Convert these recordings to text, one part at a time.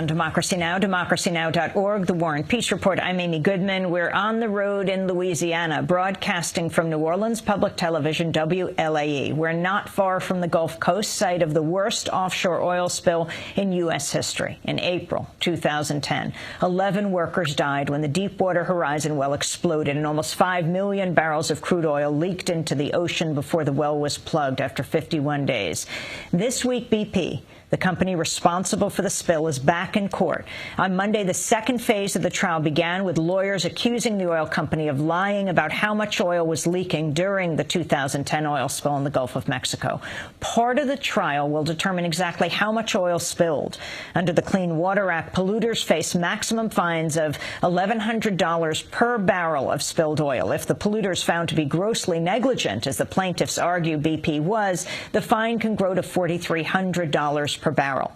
On Democracy Now!, democracynow.org, The War and Peace Report. I'm Amy Goodman. We're on the road in Louisiana, broadcasting from New Orleans Public Television, WLAE. We're not far from the Gulf Coast, site of the worst offshore oil spill in U.S. history. In April 2010, 11 workers died when the Deepwater Horizon well exploded and almost 5 million barrels of crude oil leaked into the ocean before the well was plugged after 51 days. This week, BP, the company responsible for the spill, is back in court. On Monday, the second phase of the trial began with lawyers accusing the oil company of lying about how much oil was leaking during the 2010 oil spill in the Gulf of Mexico. Part of the trial will determine exactly how much oil spilled. Under the Clean Water Act, polluters face maximum fines of $1,100 per barrel of spilled oil. If the polluters found to be grossly negligent, as the plaintiffs argue BP was, the fine can grow to $4,300 per barrel.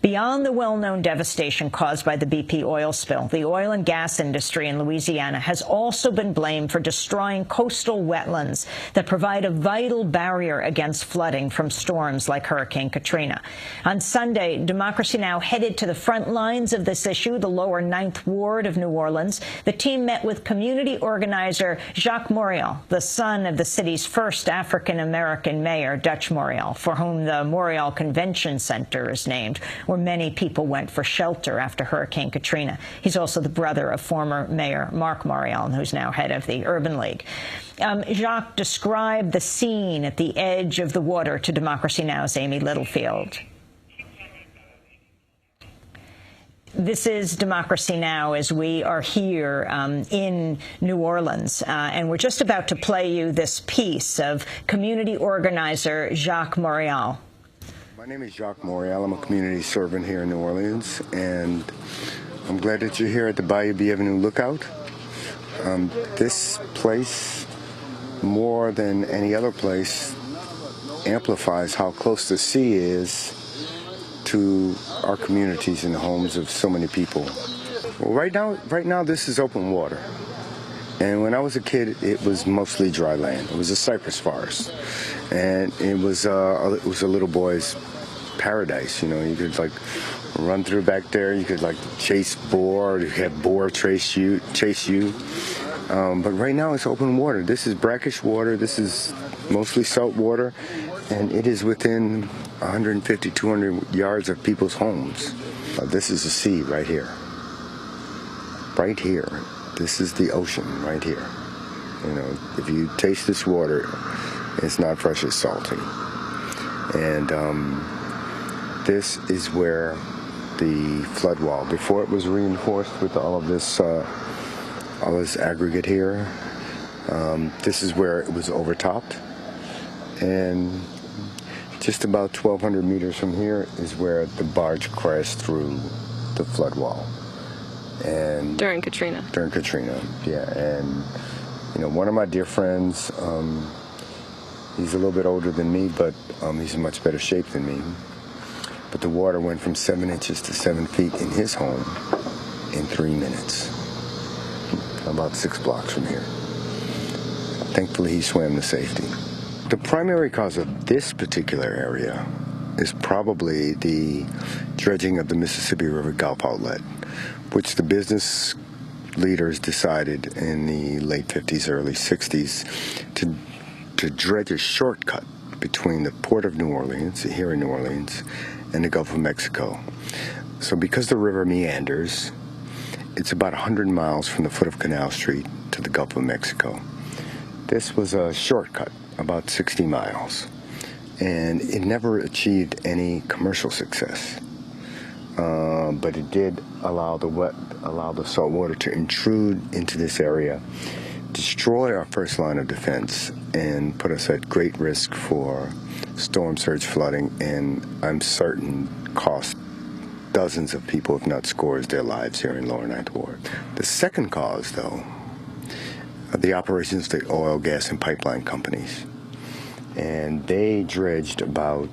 Beyond the well-known devastation caused by the BP oil spill, the oil and gas industry in Louisiana has also been blamed for destroying coastal wetlands that provide a vital barrier against flooding from storms like Hurricane Katrina. On Sunday, Democracy Now! Headed to the front lines of this issue, the lower 9th Ward of New Orleans. The team met with community organizer Jacques Morial, the son of the city's first African-American mayor, Dutch Morial, for whom the Morial Convention Center is named, where many people went for shelter after Hurricane Katrina. He's also the brother of former Mayor Mark Morial, who's now head of the Urban League. Jacques described the scene at the edge of the water to Democracy Now!'s Amy Littlefield. This is Democracy Now! As we are here in New Orleans, and we're just about to play you this piece of community organizer Jacques Morial. My name is Jacques Morial. I'm a community servant here in New Orleans, and I'm glad that you're here at the Bayou Bienvenue Lookout. This place, more than any other place, amplifies how close the sea is to our communities and the homes of so many people. Well, right now, this is open water. And when I was a kid, it was mostly dry land. It was a cypress forest, and it was a little boy's paradise. You know, you could like run through back there. You could like chase boar. You could have boar chase you. But right now, it's open water. This is brackish water. This is mostly salt water, and it is within 150, 200 yards of people's homes. This is the sea right here. Right here. This is the ocean right here. You know, if you taste this water, it's not fresh, it's salty. And this is where the flood wall, before it was reinforced with all of this aggregate here, this is where it was overtopped. And just about 1,200 meters from here is where the barge crashed through the flood wall. And during Katrina, yeah. And you know, one of my dear friends, he's a little bit older than me, but he's in much better shape than me. But the water went from 7 inches to 7 feet in his home in 3 minutes, about 6 blocks from here. Thankfully, he swam to safety. The primary cause of this particular area is probably the dredging of the Mississippi River Gulf outlet, which the business leaders decided in the late 50s, early 60s to dredge a shortcut between the port of New Orleans, here in New Orleans, and the Gulf of Mexico. So because the river meanders, it's about 100 miles from the foot of Canal Street to the Gulf of Mexico. This was a shortcut, about 60 miles, and it never achieved any commercial success. But it did allow the salt water to intrude into this area, destroy our first line of defense, and put us at great risk for storm surge flooding, and I'm certain cost dozens of people, if not scores, their lives here in Lower Ninth Ward. The second cause, though, are the operations of the oil, gas, and pipeline companies. And they dredged about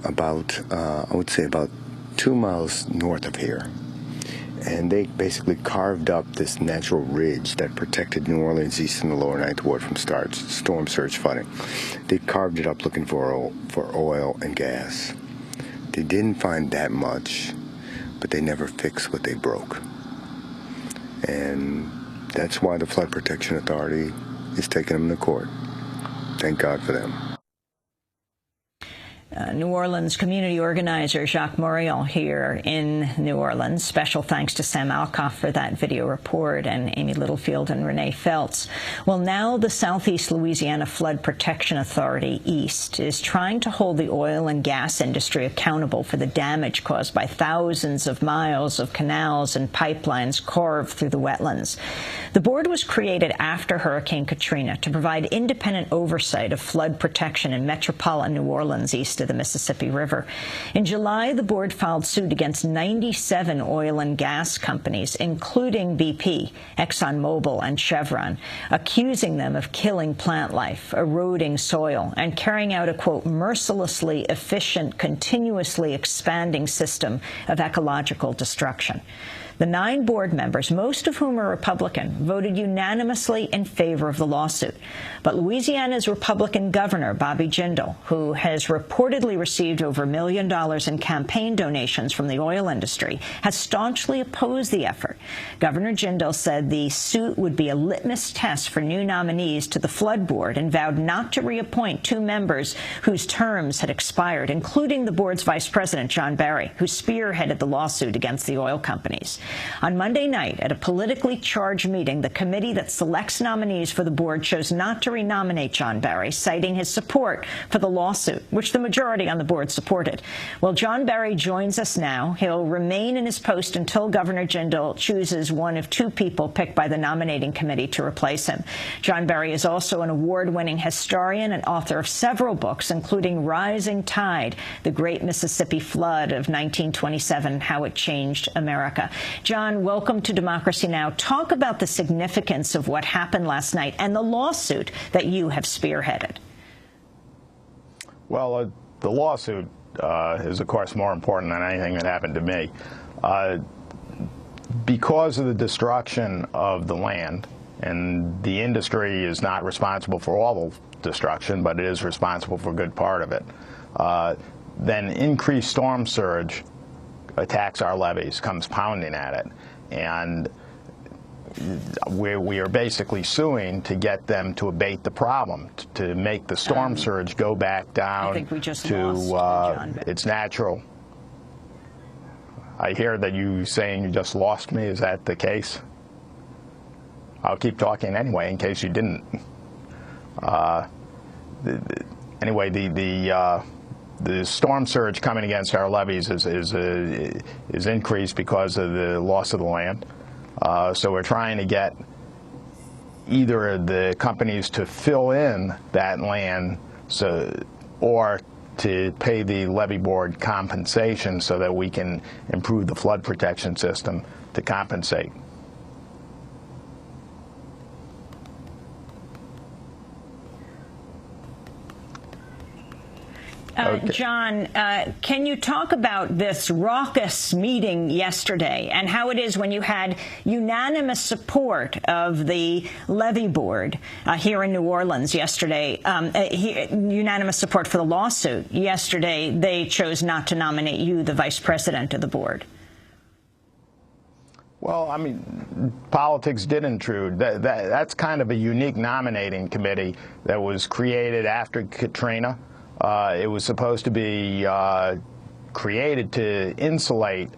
I would say about 2 miles north of here. And they basically carved up this natural ridge that protected New Orleans East and the Lower Ninth Ward from storm surge flooding. They carved it up looking for oil and gas. They didn't find that much, but they never fixed what they broke. And that's why the Flood Protection Authority is taking them to court. Thank God for them. New Orleans community organizer Jacques Morial here in New Orleans. Special thanks to Sam Alcoff for that video report, and Amy Littlefield and Renee Feltz. Well, now the Southeast Louisiana Flood Protection Authority East is trying to hold the oil and gas industry accountable for the damage caused by thousands of miles of canals and pipelines carved through the wetlands. The board was created after Hurricane Katrina to provide independent oversight of flood protection in metropolitan New Orleans east of the Mississippi River. In July, the board filed suit against 97 oil and gas companies, including BP, ExxonMobil, and Chevron, accusing them of killing plant life, eroding soil, and carrying out a, quote, mercilessly efficient, continuously expanding system of ecological destruction. The 9 board members, most of whom are Republican, voted unanimously in favor of the lawsuit. But Louisiana's Republican governor, Bobby Jindal, who has reportedly received over $1 million in campaign donations from the oil industry, has staunchly opposed the effort. Governor Jindal said the suit would be a litmus test for new nominees to the flood board and vowed not to reappoint 2 members whose terms had expired, including the board's vice president, John Barry, who spearheaded the lawsuit against the oil companies. On Monday night, at a politically charged meeting, the committee that selects nominees for the board chose not to renominate John Barry, citing his support for the lawsuit, which the majority on the board supported. Well, John Barry joins us now. He'll remain in his post until Governor Jindal chooses one of 2 people picked by the nominating committee to replace him. John Barry is also an award-winning historian and author of several books, including Rising Tide, The Great Mississippi Flood of 1927, How It Changed America. John, welcome to Democracy Now! Talk about the significance of what happened last night and the lawsuit that you have spearheaded. Well, the lawsuit is, of course, more important than anything that happened to me. Because of the destruction of the land, and the industry is not responsible for all the destruction, but it is responsible for a good part of it, then increased storm surge attacks our levees, comes pounding at it, and we are basically suing to get them to abate the problem, to make the storm surge go back down I think we just to lost its natural. I hear that you saying you just lost me. Is that the case? I'll keep talking anyway in case you didn't. Anyway, the storm surge coming against our levees is increased because of the loss of the land. So we're trying to get either the companies to fill in that land or to pay the levee board compensation so that we can improve the flood protection system to compensate. Okay. John, can you talk about this raucous meeting yesterday and how it is when you had unanimous support of the levee board here in New Orleans yesterday, unanimous support for the lawsuit yesterday, they chose not to nominate you, the vice president of the board? Well, I mean, politics did intrude. That's kind of a unique nominating committee that was created after Katrina. It was supposed to be created to insulate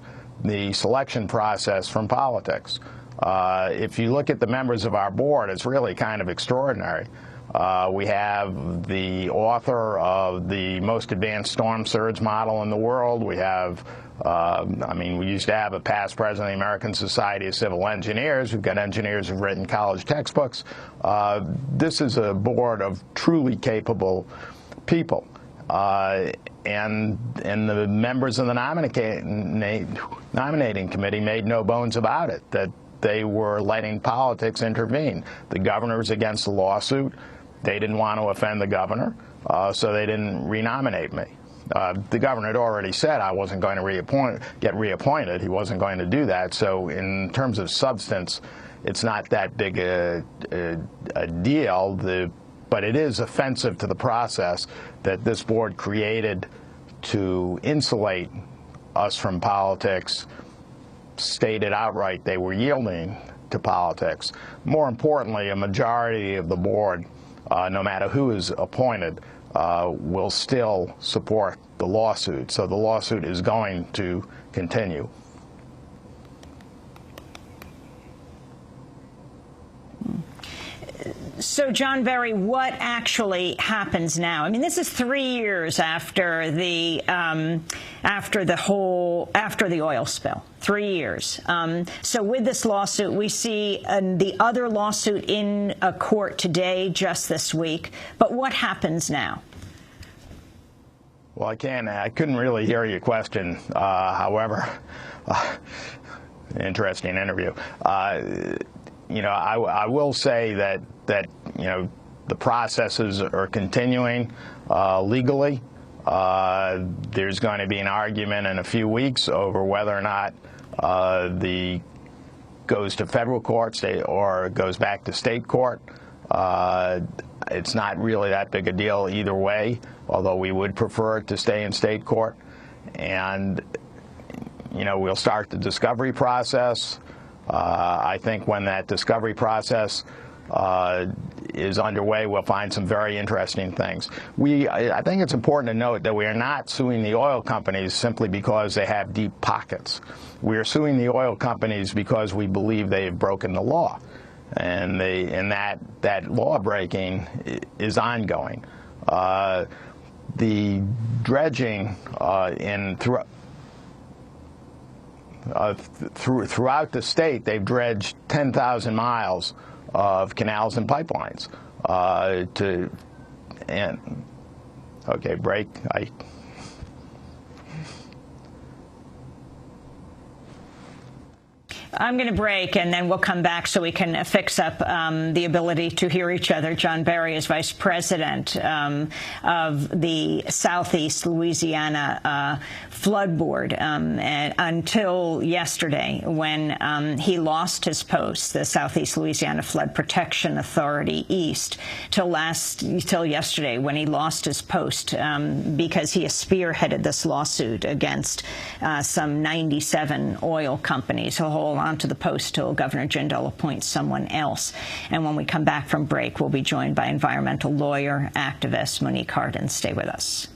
the selection process from politics. If you look at the members of our board, it's really kind of extraordinary. We have the author of the most advanced storm surge model in the world. We have, I mean, we used to have a past president of the American Society of Civil Engineers. We've got engineers who've written college textbooks. This is a board of truly capable people. And the members of the nominating committee made no bones about it, that they were letting politics intervene. The governor was against the lawsuit. They didn't want to offend the governor, so they didn't renominate me. The governor had already said I wasn't going to get reappointed. He wasn't going to do that. So in terms of substance, it's not that big a deal. But it is offensive to the process that this board created to insulate us from politics stated outright they were yielding to politics. More importantly, a majority of the board, no matter who is appointed, will still support the lawsuit. So the lawsuit is going to continue. So, John Berry, what actually happens now? I mean, this is 3 years after the oil spill. 3 years. So, with this lawsuit, we see the other lawsuit in a court today, just this week. But what happens now? Well, I couldn't really hear your question. However, interesting interview. You know, I will say that you know, the processes are continuing legally. There's going to be an argument in a few weeks over whether or not goes to federal court, or goes back to state court. It's not really that big a deal either way, although we would prefer it to stay in state court. And you know, we'll start the discovery process. I think when that discovery process is underway, we'll find some very interesting things. I think it's important to note that we are not suing the oil companies simply because they have deep pockets. We are suing the oil companies because we believe they have broken the law, and that law breaking is ongoing. The dredging throughout the state, they've dredged 10,000 miles of canals and pipelines okay, break. I'm going to break, and then we'll come back so we can fix up the ability to hear each other. John Berry is vice president of the Southeast Louisiana Flood Board. And until yesterday, when he lost his post, the Southeast Louisiana Flood Protection Authority East, till yesterday, when he lost his post because he has spearheaded this lawsuit against some 97 oil companies. He'll hold on to the post till Governor Jindal appoints someone else. And when we come back from break, we'll be joined by environmental lawyer, activist Monique Hardin. Stay with us.